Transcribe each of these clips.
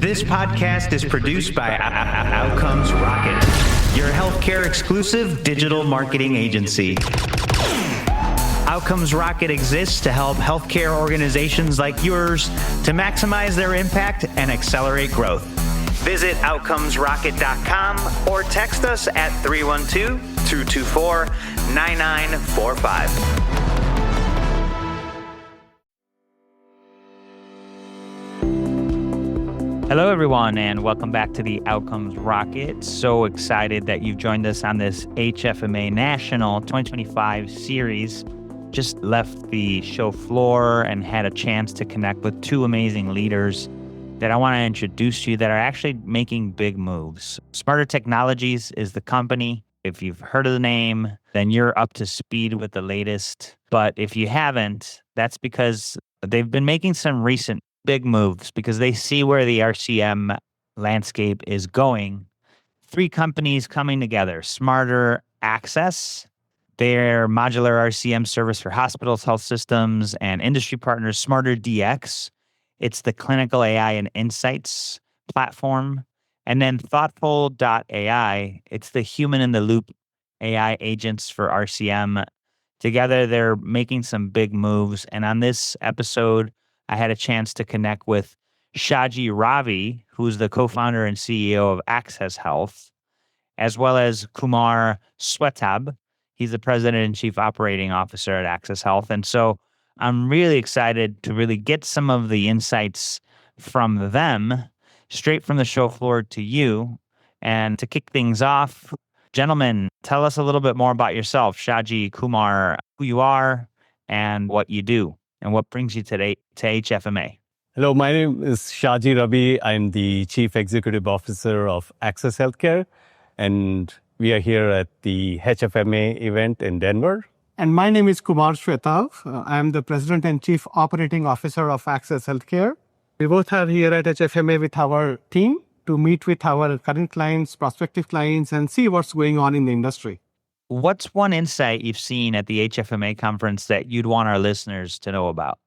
This podcast is produced by Outcomes Rocket, your healthcare exclusive digital marketing agency. Outcomes Rocket exists to help healthcare organizations like yours to maximize their impact and accelerate growth. Visit outcomesrocket.com or text us at 312-224-9945. Hello, everyone, and welcome back to the Outcomes Rocket. So excited that you've joined us on this HFMA National 2025 series. Just left the show floor and had a chance to connect with two amazing leaders that I want to introduce to you that are actually making big moves. Smarter Technologies is the company. If you've heard of the name, then you're up to speed with the latest. But if you haven't, that's because they've been making some recent big moves because they see where the RCM landscape is going. Three companies coming together: SmarterDx, their modular RCM service for hospitals, health systems, and industry partners. SmarterDx, it's the clinical AI and insights platform. And then Thoughtful.ai, it's the human-in-the-loop AI agents for RCM. Together, they're making some big moves. And on this episode, I had a chance to connect with Shaji Ravi, who's the co-founder and CEO of Access Health, as well as Kumar Shwetabh. He's the president and chief operating officer at Access Health. And so I'm really excited to really get some of the insights from them straight from the show floor to you. And to kick things off, gentlemen, tell us a little bit more about yourself, Shaji, Kumar, who you are and what you do. And what brings you today to HFMA? Hello, my name is Shaji Ravi. I'm the Chief Executive Officer of Access Healthcare, and we are here at the HFMA event in Denver. And my name is Kumar Shwetabh. I'm the President and Chief Operating Officer of Access Healthcare. We both are here at HFMA with our team to meet with our current clients, prospective clients, and see what's going on in the industry. What's one insight you've seen at the HFMA conference that you'd want our listeners to know about?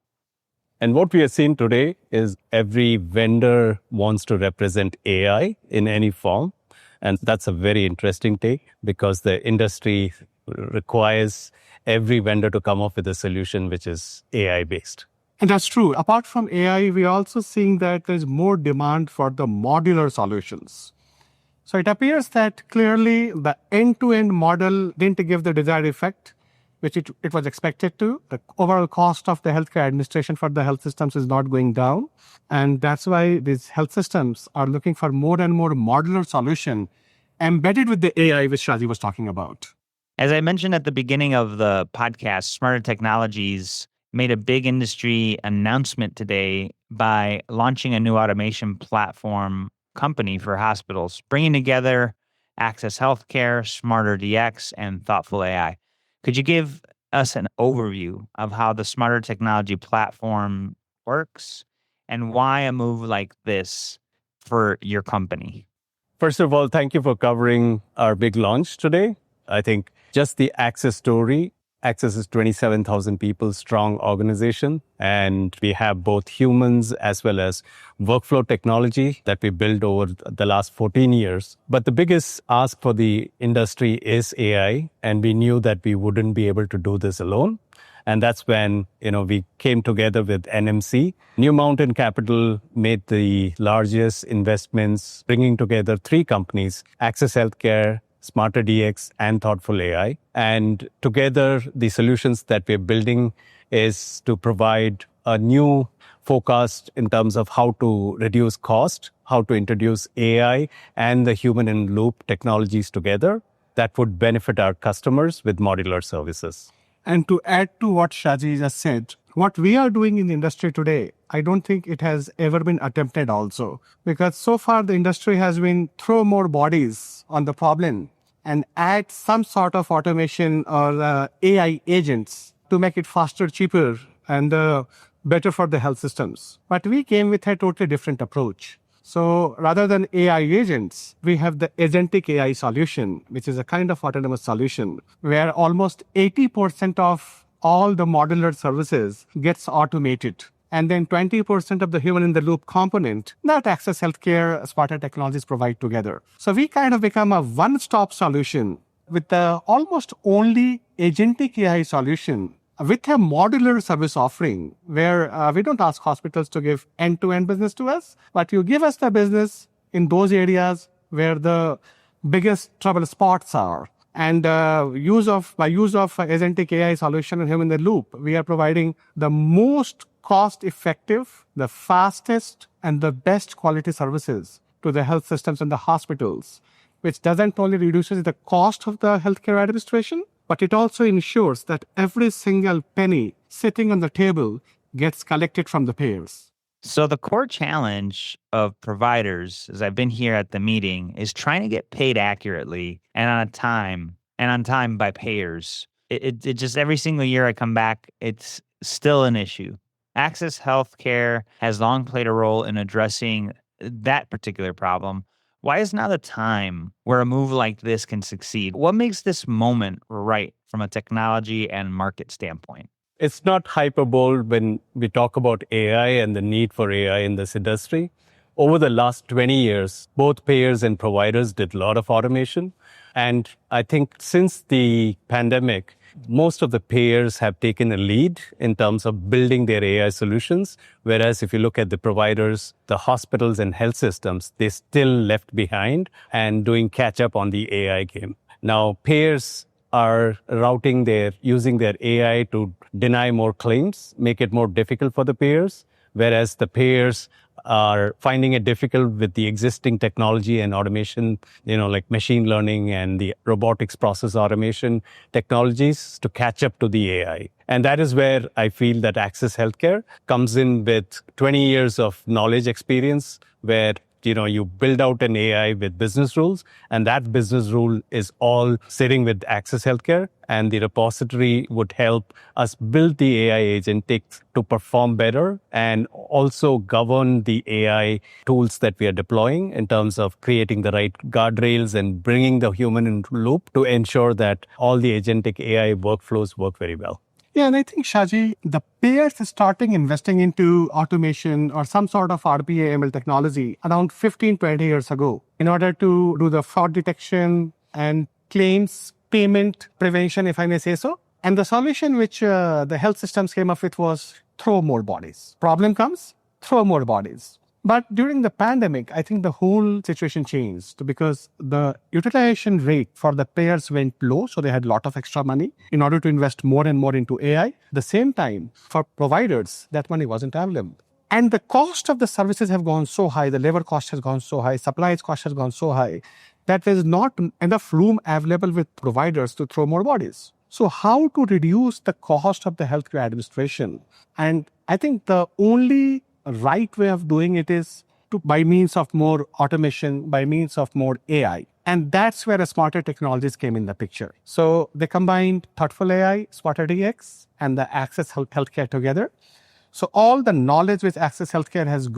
And what we are seeing today is every vendor wants to represent AI in any form. And that's a very interesting take because the industry requires every vendor to come up with a solution which is AI-based. And that's true. Apart from AI, we're also seeing that there's more demand for the modular solutions. So it appears that clearly the end-to-end model didn't give the desired effect, which it was expected to. The overall cost of the healthcare administration for the health systems is not going down. And that's why these health systems are looking for more and more modular solution embedded with the AI, which Shaji was talking about. As I mentioned at the beginning of the podcast, Smarter Technologies made a big industry announcement today by launching a new automation platform company for hospitals, bringing together Access Healthcare, SmarterDx, and Thoughtful.ai. Could you give us an overview of how the Smarter Technology platform works and why a move like this for your company? First of all, thank you for covering our big launch today. I think just the Access story. Access is 27,000 people strong organization, and we have both humans as well as workflow technology that we built over the last 14 years. But the biggest ask for the industry is AI, and we knew that we wouldn't be able to do this alone. And that's when, we came together with NMC. New Mountain Capital made the largest investments, bringing together three companies: Access Healthcare, SmarterDx, and Thoughtful.ai. And together, the solutions that we're building is to provide a new forecast in terms of how to reduce cost, how to introduce AI and the human-in-loop technologies together that would benefit our customers with modular services. And to add to what Shaji just said, what we are doing in the industry today, I don't think it has ever been attempted also. Because so far the industry has been throw more bodies on the problem and add some sort of automation or AI agents to make it faster, cheaper, and better for the health systems. But we came with a totally different approach. So rather than AI agents, we have the agentic AI solution, which is a kind of autonomous solution where almost 80% of all the modular services gets automated. and then 20% of the human in the loop component that Access Healthcare Smarter Technologies provide together. So we kind of become a one-stop solution with the almost only agentic AI solution with a modular service offering where we don't ask hospitals to give end-to-end business to us, but you give us the business in those areas where the biggest trouble spots are. And by use of agentic AI solution and human in the loop, we are providing the most cost-effective, the fastest, and the best quality services to the health systems and the hospitals, which doesn't only reduces the cost of the healthcare administration, but it also ensures that every single penny sitting on the table gets collected from the payers. So the core challenge of providers, as I've been here at the meeting, is trying to get paid accurately and on time by payers. It just every single year I come back, it's still an issue. Access Healthcare has long played a role in addressing that particular problem. Why is now the time where a move like this can succeed? What makes this moment right from a technology and market standpoint? It's not hyperbole when we talk about AI and the need for AI in this industry. Over the last 20 years, both payers and providers did a lot of automation. And I think since the pandemic, most of the payers have taken a lead in terms of building their AI solutions. Whereas if you look at the providers, the hospitals and health systems, they still left behind and doing catch up on the AI game. Now, payers are using their AI to deny more claims, make it more difficult for the payers, whereas the payers are finding it difficult with the existing technology and automation, like machine learning and the robotics process automation technologies to catch up to the AI. And that is where I feel that Access Healthcare comes in with 20 years of knowledge experience, where you build out an AI with business rules, and that business rule is all sitting with Access Healthcare, and the repository would help us build the AI agentic to perform better and also govern the AI tools that we are deploying in terms of creating the right guardrails and bringing the human into loop to ensure that all the agentic AI workflows work very well. Yeah, and I think, Shaji, the payers starting investing into automation or some sort of RPA ML technology around 15, 20 years ago in order to do the fraud detection and claims payment prevention, if I may say so. And the solution which the health systems came up with was throw more bodies. Problem comes, throw more bodies. But during the pandemic, I think the whole situation changed because the utilization rate for the payers went low. So they had a lot of extra money in order to invest more and more into AI. At the same time, for providers, that money wasn't available. And the cost of the services have gone so high, the labor cost has gone so high, supplies cost has gone so high, that there's not enough room available with providers to throw more bodies. So how to reduce the cost of the healthcare administration? And I think the only right way of doing it is by means of more automation, by means of more AI. And that's where Smarter Technologies came in the picture. So they combined Thoughtful.ai, SmarterDx, and the Access Healthcare together. So all the knowledge which Access Healthcare has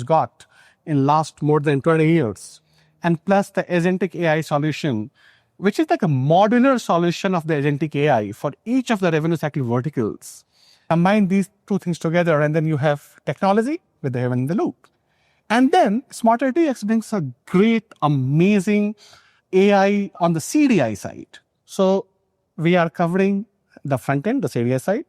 got in last more than 20 years, and plus the agentic AI solution, which is like a modular solution of the agentic AI for each of the revenue cycle verticals. Combine these two things together, and then you have technology with the human in the loop. And then SmarterDx brings a great, amazing AI on the CDI side. So we are covering the front end, the CDI side.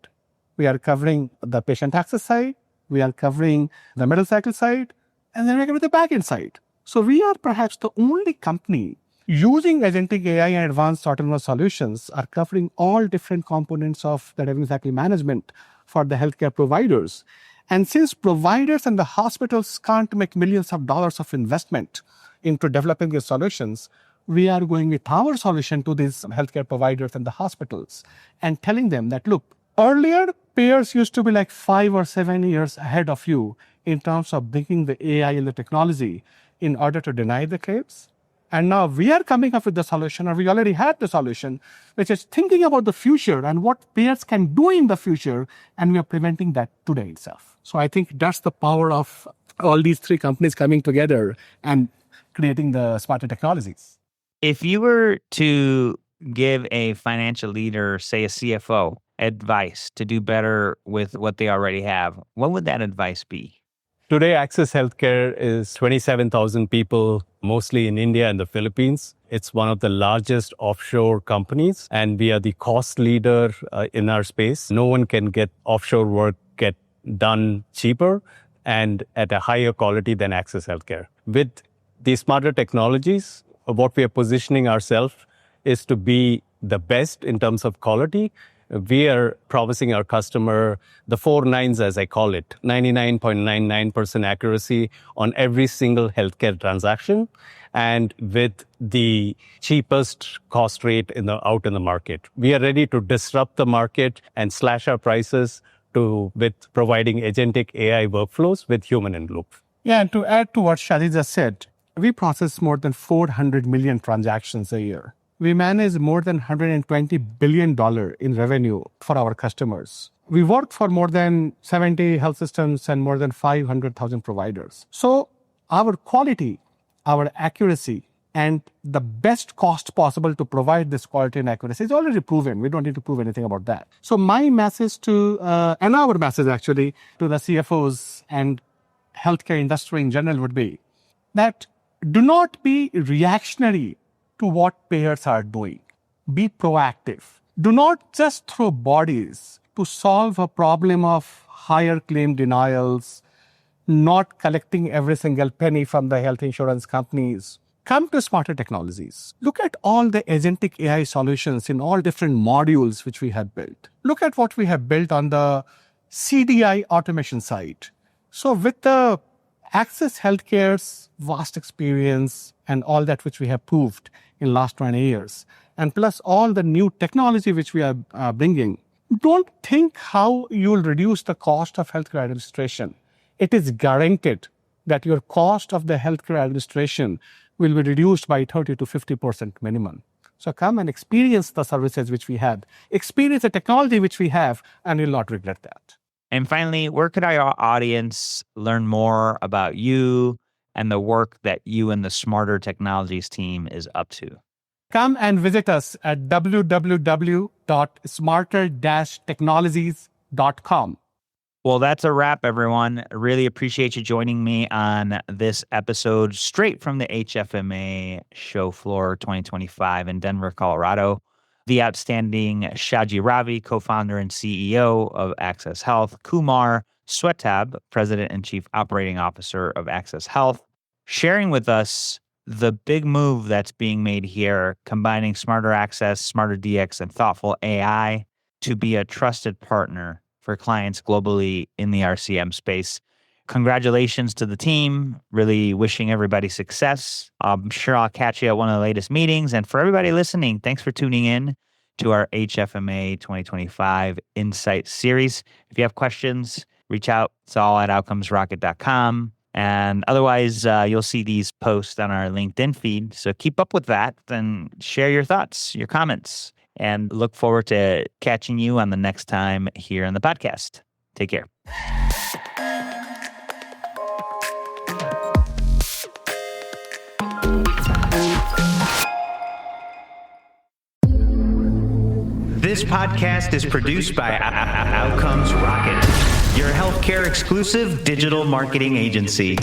We are covering the patient access side. We are covering the middle cycle side. And then we're covering the back end side. So we are perhaps the only company using agentic AI and advanced autonomous solutions are covering all different components of the revenue cycle management for the healthcare providers. And since providers and the hospitals can't make millions of dollars of investment into developing these solutions, we are going with our solution to these healthcare providers and the hospitals and telling them that, look, earlier payers used to be like 5 or 7 years ahead of you in terms of bringing the AI and the technology in order to deny the claims. And now we are coming up with the solution, or we already had the solution, which is thinking about the future and what payers can do in the future, and we are preventing that today itself. So I think that's the power of all these three companies coming together and creating the smarter technologies. If you were to give a financial leader, say a CFO, advice to do better with what they already have, what would that advice be? Today, Access Healthcare is 27,000 people, mostly in India and the Philippines. It's one of the largest offshore companies, and we are the cost leader in our space. No one can get offshore work get done cheaper and at a higher quality than Access Healthcare. With the smarter technologies, what we are positioning ourselves is to be the best in terms of quality. We are promising our customer the 4 nines, as I call it, 99.99% accuracy on every single healthcare transaction, and with the cheapest cost rate out in the market. We are ready to disrupt the market and slash our prices with providing agentic AI workflows with human in loop. Yeah, and to add to what Shaji just said, we process more than 400 million transactions a year. We manage more than $120 billion in revenue for our customers. We work for more than 70 health systems and more than 500,000 providers. So our quality, our accuracy, and the best cost possible to provide this quality and accuracy is already proven. We don't need to prove anything about that. So my message and our message actually to the CFOs and healthcare industry in general would be that do not be reactionary to what payers are doing. Be proactive. Do not just throw bodies to solve a problem of higher claim denials, not collecting every single penny from the health insurance companies. Come to Smarter Technologies. Look at all the agentic AI solutions in all different modules which we have built. Look at what we have built on the CDI automation side. So with the Access Healthcare's vast experience and all that which we have proved in last 20 years, and plus all the new technology which we are bringing, don't think how you will reduce the cost of healthcare administration. It is guaranteed that your cost of the healthcare administration will be reduced by 30 to 50% minimum. So come and experience the services which we have, experience the technology which we have, and you'll not regret that. And finally, where could our audience learn more about you and the work that you and the Smarter Technologies team is up to? Come and visit us at www.smarter-technologies.com. Well, that's a wrap, everyone. I really appreciate you joining me on this episode straight from the HFMA show floor 2025 in Denver, Colorado. The outstanding Shaji Ravi, co-founder and CEO of Access Health, Kumar Shwetabh, President and Chief Operating Officer of Access Health, sharing with us the big move that's being made here, combining Smarter Access, SmarterDx, and Thoughtful.ai to be a trusted partner for clients globally in the RCM space. Congratulations to the team. Really wishing everybody success. I'm sure I'll catch you at one of the latest meetings. And for everybody listening, thanks for tuning in to our HFMA 2025 Insight series. If you have questions, reach out. It's all at outcomesrocket.com. And otherwise, you'll see these posts on our LinkedIn feed. So keep up with that and share your thoughts, your comments, and look forward to catching you on the next time here on the podcast. Take care. This podcast is produced by Outcomes Rocket, your healthcare exclusive digital marketing agency.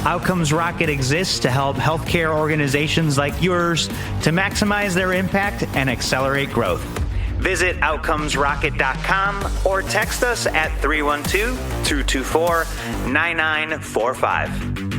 Outcomes Rocket exists to help healthcare organizations like yours to maximize their impact and accelerate growth. Visit outcomesrocket.com or text us at 312-224-9945.